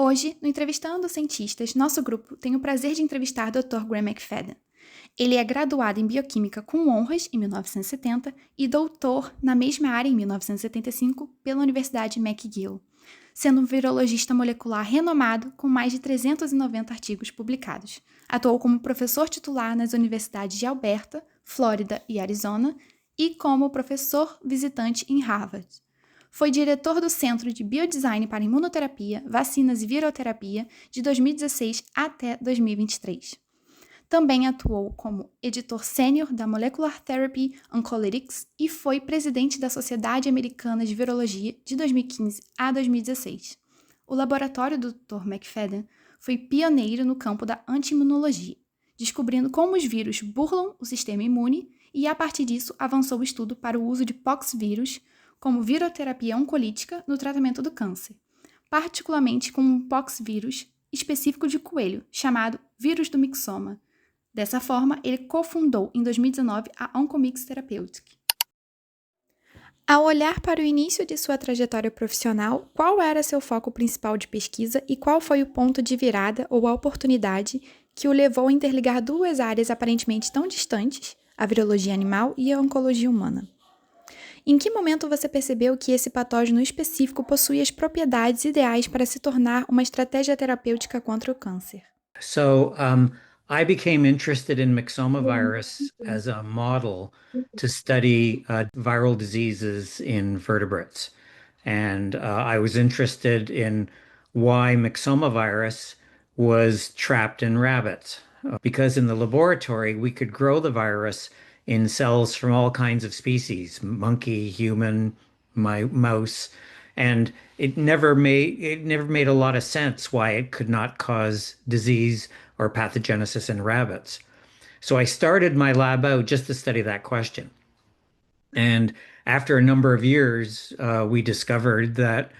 Hoje, no Entrevistando Cientistas, nosso grupo tem o prazer de entrevistar Dr. Graham McFadden. Ele é graduado em Bioquímica com honras em 1970 e doutor na mesma área em 1975 pela Universidade McGill, sendo um virologista molecular renomado com mais de 390 artigos publicados. Atuou como professor titular nas universidades de Alberta, Flórida e Arizona e como professor visitante em Harvard. Foi diretor do Centro de Biodesign para Imunoterapia, Vacinas e Viroterapia de 2016 até 2023. Também atuou como editor sênior da Molecular Therapy Oncolytics e foi presidente da Sociedade Americana de Virologia de 2015 a 2016. O laboratório do Dr. McFadden foi pioneiro no campo da anti-imunologia, descobrindo como os vírus burlam o sistema imune e, a partir disso, avançou o estudo para o uso de poxvírus como viroterapia oncolítica no tratamento do câncer, particularmente com um poxvírus específico de coelho, chamado vírus do mixoma. Dessa forma, ele cofundou em 2019 a Oncomix Therapeutic. Ao olhar para o início de sua trajetória profissional, qual era seu foco principal de pesquisa e qual foi o ponto de virada ou a oportunidade que o levou a interligar duas áreas aparentemente tão distantes, a virologia animal e a oncologia humana? Em que momento você percebeu que esse patógeno específico possuía as propriedades ideais para se tornar uma estratégia terapêutica contra o câncer? I became interested in myxoma virus as a model to study viral diseases in vertebrates. And I was interested in why myxoma virus was trapped in rabbits. Because in the laboratory, we could grow the virus in cells from all kinds of species, monkey, human, mouse, and it never made a lot of sense why it could not cause disease or pathogenesis in rabbits. So I started my lab out just to study that question. And after a number of years, we discovered that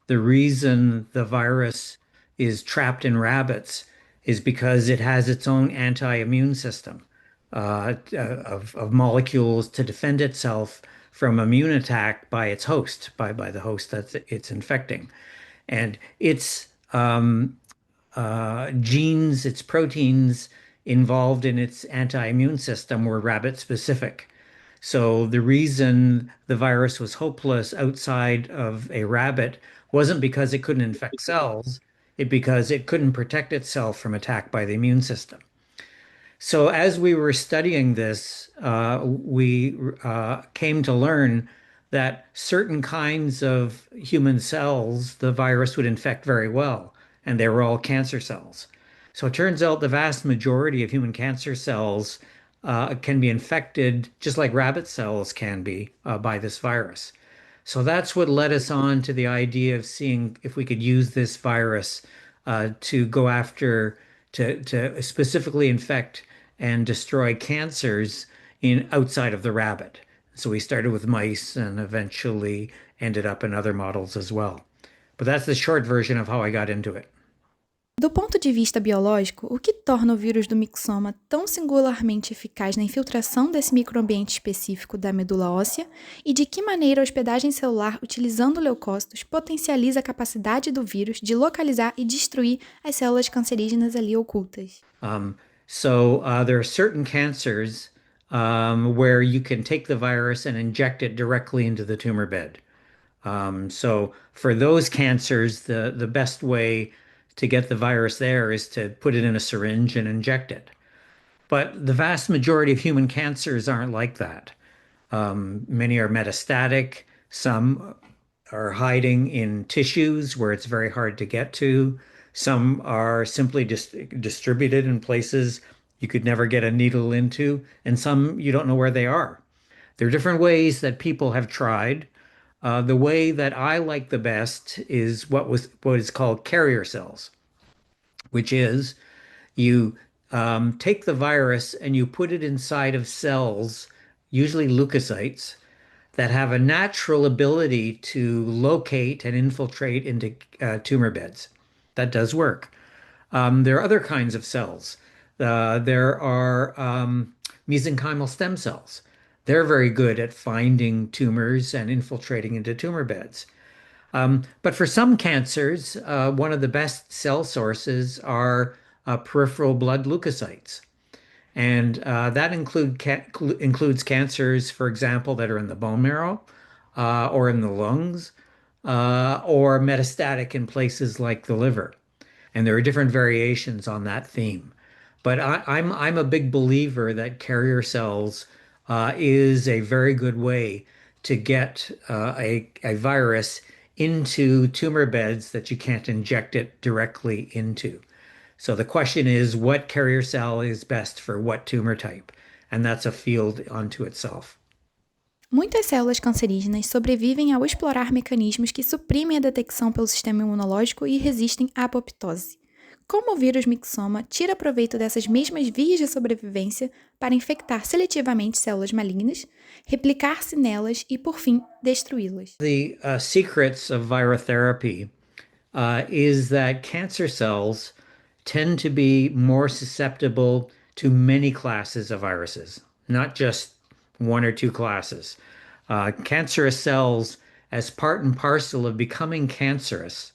the reason the virus is trapped in rabbits is because it has its own anti-immune system of molecules to defend itself from immune attack by its host, by the host that it's infecting. And its genes, its proteins involved in its anti-immune system were rabbit specific. So the reason the virus was hopeless outside of a rabbit wasn't because it couldn't infect cells, because it couldn't protect itself from attack by the immune system. So as we were studying this, we came to learn that certain kinds of human cells, the virus would infect very well, and they were all cancer cells. So it turns out the vast majority of human cancer cells can be infected just like rabbit cells can be by this virus. So that's what led us on to the idea of seeing if we could use this virus to go after, to specifically infect and destroy cancers outside of the rabbit. So we started with mice and eventually ended up in other models as well. But that's the short version of how I got into it. Do ponto de vista biológico, o que torna o vírus do mixoma tão singularmente eficaz na infiltração desse microambiente específico da medula óssea e de que maneira a hospedagem celular utilizando leucócitos potencializa a capacidade do vírus de localizar e destruir as células cancerígenas ali ocultas? There are certain cancers where you can take the virus and inject it directly into the tumor bed. So for those cancers, the best way to get the virus there is to put it in a syringe and inject it. But the vast majority of human cancers aren't like that. Many are metastatic. Some are hiding in tissues where it's very hard to get to. Some are simply distributed in places you could never get a needle into, and some you don't know where they are. There are different ways that people have tried. The way that I like the best is what is called carrier cells, which is you take the virus and you put it inside of cells, usually leukocytes, that have a natural ability to locate and infiltrate into tumor beds. That does work. There are other kinds of cells. There are mesenchymal stem cells. They're very good at finding tumors and infiltrating into tumor beds. But for some cancers, one of the best cell sources are peripheral blood leukocytes. And that includes cancers, for example, that are in the bone marrow or in the lungs or metastatic in places like the liver. And there are different variations on that theme. But I'm a big believer that carrier cells is a very good way to get a virus into tumor beds that you can't inject it directly into. So the question is, what carrier cell is best for what tumor type? And that's a field unto itself. Muitas células cancerígenas sobrevivem ao explorar mecanismos que suprimem a detecção pelo sistema imunológico e resistem à apoptose. Como o vírus mixoma tira proveito dessas mesmas vias de sobrevivência para infectar seletivamente células malignas, replicar-se nelas e, por fim, destruí-las. The secrets of virotherapy is that cancer cells tend to be more susceptible to many classes of viruses, not just one or two classes. Cancerous cells, as part and parcel of becoming cancerous,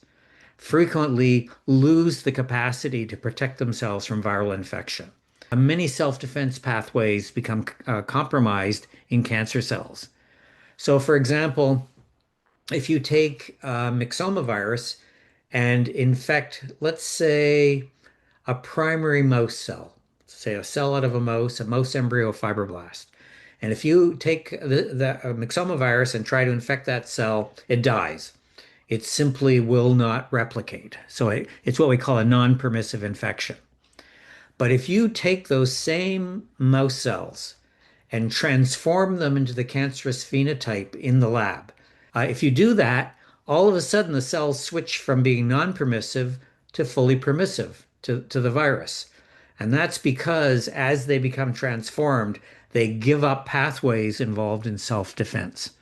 frequently lose the capacity to protect themselves from viral infection. Many self-defense pathways become compromised in cancer cells. So, for example, if you take myxoma virus and infect, let's say, a primary mouse cell, say a cell out of a mouse embryo fibroblast. And if you take the myxoma virus and try to infect that cell, it dies. It simply will not replicate. So it's what we call a non-permissive infection. But if you take those same mouse cells and transform them into the cancerous phenotype in the lab, if you do that, all of a sudden the cells switch from being non-permissive to fully permissive to the virus. And that's because as they become transformed, they give up pathways involved in self-defense.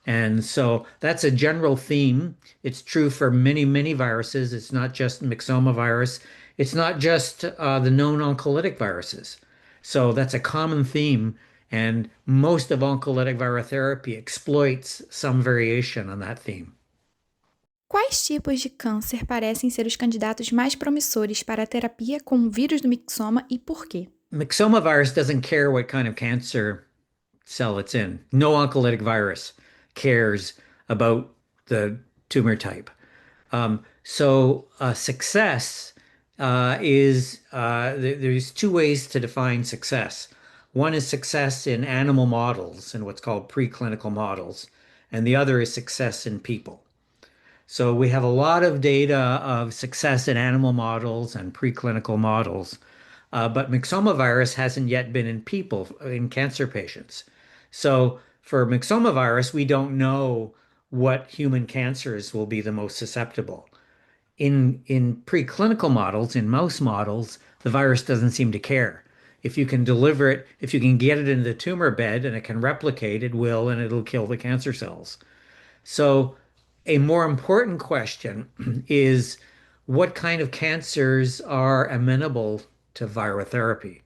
And so that's a general theme. It's true for many, many viruses. It's not just myxoma virus. It's not just the known oncolytic viruses. So that's a common theme. And most of oncolytic virotherapy exploits some variation on that theme. Quais tipos de câncer parecem ser os candidatos mais promissores para a terapia com o vírus do mixoma e por quê? Myxoma virus doesn't care what kind of cancer cell it's in. No oncolytic virus cares about the tumor type. Success there's two ways to define success. One is success in animal models and what's called preclinical models, and the other is success in people. So we have a lot of data of success in animal models and preclinical models, but myxoma virus hasn't yet been in people, in cancer patients. So for myxoma virus, we don't know what human cancers will be the most susceptible. In preclinical models, in mouse models, the virus doesn't seem to care. If you can deliver it, if you can get it into the tumor bed and it can replicate, it will, and it'll kill the cancer cells. So a more important question is what kind of cancers are amenable to virotherapy?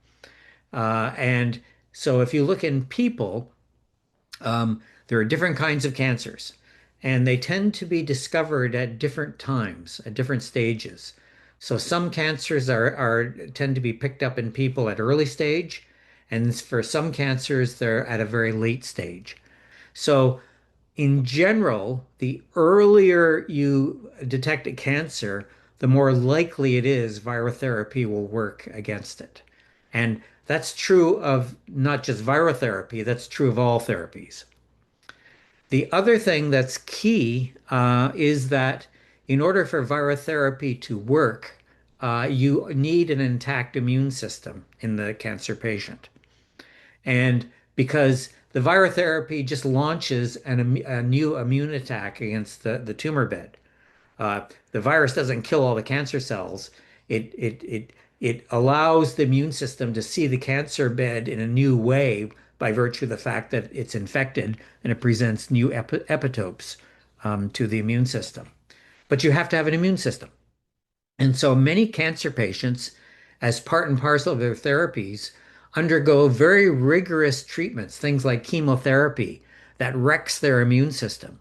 And so if you look in people, there are different kinds of cancers, and they tend to be discovered at different times, at different stages. So some cancers tend to be picked up in people at early stage, and for some cancers, they're at a very late stage. So in general, the earlier you detect a cancer, the more likely it is virotherapy will work against it. And that's true of not just virotherapy, that's true of all therapies. The other thing that's key is that in order for virotherapy to work, you need an intact immune system in the cancer patient. And because the virotherapy just launches a new immune attack against the tumor bed. The virus doesn't kill all the cancer cells. It allows the immune system to see the cancer bed in a new way by virtue of the fact that it's infected and it presents new epitopes to the immune system. But you have to have an immune system. And so many cancer patients, as part and parcel of their therapies, undergo very rigorous treatments, things like chemotherapy that wrecks their immune system.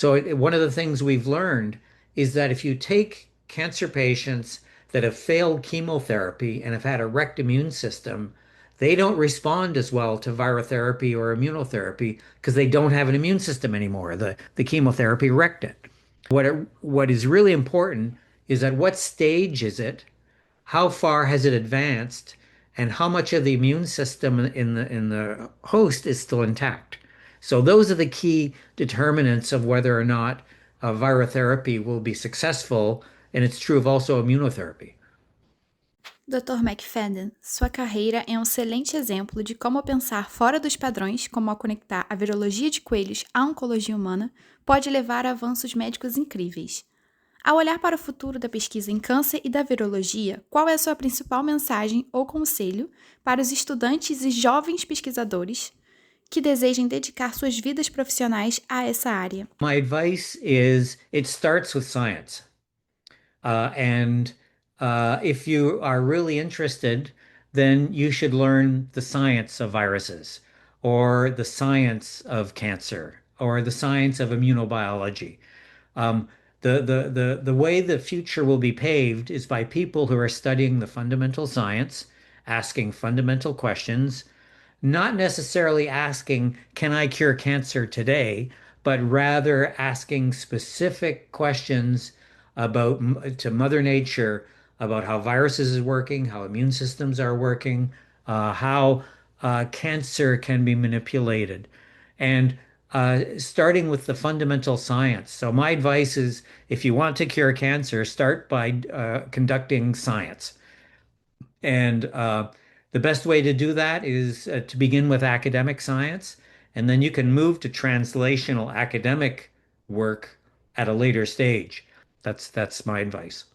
One of the things we've learned is that if you take cancer patients that have failed chemotherapy and have had a wrecked immune system, they don't respond as well to virotherapy or immunotherapy because they don't have an immune system anymore. The chemotherapy wrecked it. What is really important is at what stage is it, how far has it advanced, and how much of the immune system in the host is still intact. So those are the key determinants of whether or not virotherapy will be successful, and it's true of also immunotherapy. Dr. McFadden, sua carreira é um excelente exemplo de como pensar fora dos padrões, como ao conectar a virologia de coelhos à oncologia humana, pode levar a avanços médicos incríveis. Ao olhar para o futuro da pesquisa em câncer e da virologia, qual é a sua principal mensagem ou conselho para os estudantes e jovens pesquisadores que desejem dedicar suas vidas profissionais a essa área? My advice is it starts with science. And if you are really interested, then you should learn the science of viruses, or the science of cancer, or the science of immunobiology. Um, the way the future will be paved is by people who are studying the fundamental science, asking fundamental questions, not necessarily asking, can I cure cancer today, but rather asking specific questions about to Mother Nature about how viruses is working, how immune systems are working, how cancer can be manipulated, and starting with the fundamental science. So my advice is, if you want to cure cancer, start by conducting science. And the best way to do that is to begin with academic science, and then you can move to translational academic work at a later stage. That's my advice.